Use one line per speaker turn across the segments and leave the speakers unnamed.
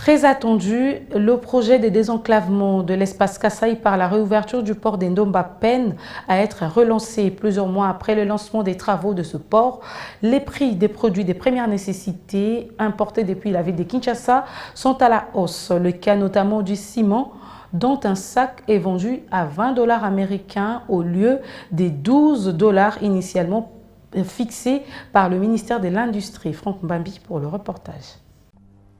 Très attendu, le projet de désenclavement de l'espace Kasaï par la réouverture du port d'Ndomba peine à être relancé. Plusieurs mois après le lancement des travaux de ce port, les prix des produits de première nécessité importés depuis la ville de Kinshasa sont à la hausse. Le cas notamment du ciment, dont un sac est vendu à 20 $ américains au lieu des 12 $ initialement fixés par le ministère de l'Industrie. Franck Mbambi pour le reportage.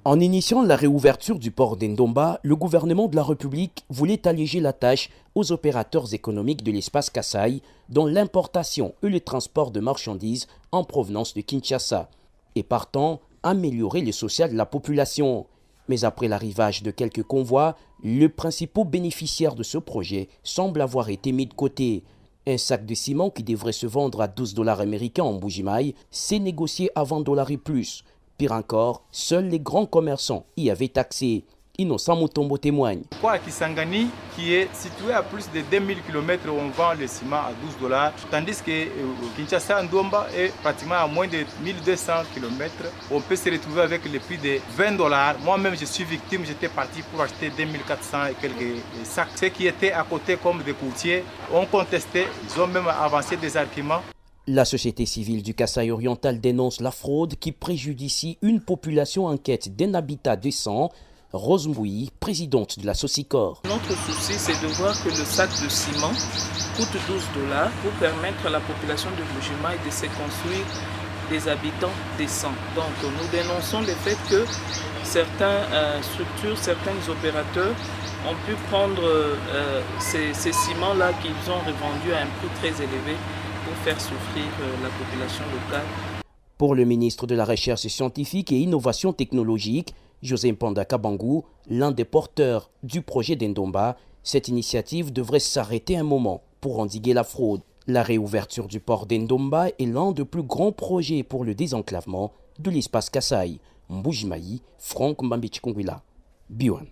En initiant la réouverture du port d'Ndomba, le gouvernement de la République voulait alléger la tâche aux opérateurs économiques de l'espace Kasaï dans l'importation et le transport de marchandises en provenance de Kinshasa et partant améliorer le social de la population. Mais après l'arrivage de quelques convois, le principal bénéficiaire de ce projet semble avoir été mis de côté. Un sac de ciment qui devrait se vendre à 12 $ américains en Mbuji-Mayi s'est négocié à 20 $ et plus. Pire encore, seuls les grands commerçants y avaient accès. Innocent Mutombo témoigne.
À Kisangani, qui est situé à plus de 2000 km, on vend le ciment à 12 $, tandis que Kinshasa Ndomba est pratiquement à moins de 1200 km. On peut se retrouver avec le prix de 20 $. Moi-même, je suis victime, j'étais parti pour acheter 2400 et quelques sacs. Ceux qui étaient à côté comme des courtiers ont contesté, ils ont même avancé des arguments.
La société civile du Kasaï oriental dénonce la fraude qui préjudicie une population en quête d'un habitat décent. Rose Mbouyi, présidente de la Socicor.
Notre souci, c'est de voir que le sac de ciment coûte 12 $ pour permettre à la population de Mbuji-Mayi de se construire des habitants décents. Donc nous dénonçons le fait que certaines structures, certains opérateurs ont pu prendre ces ciments-là qu'ils ont revendus à un prix très élevé pour faire souffrir la population locale.
Pour le ministre de la Recherche scientifique et Innovation technologique, José Mpanda Kabangou, l'un des porteurs du projet d'Ndomba, cette initiative devrait s'arrêter un moment pour endiguer la fraude. La réouverture du port d'Ndomba est l'un des plus grands projets pour le désenclavement de l'espace Kasaï. Mbuji-Mayi, Franck Mbambi Chikungwila, Biwan.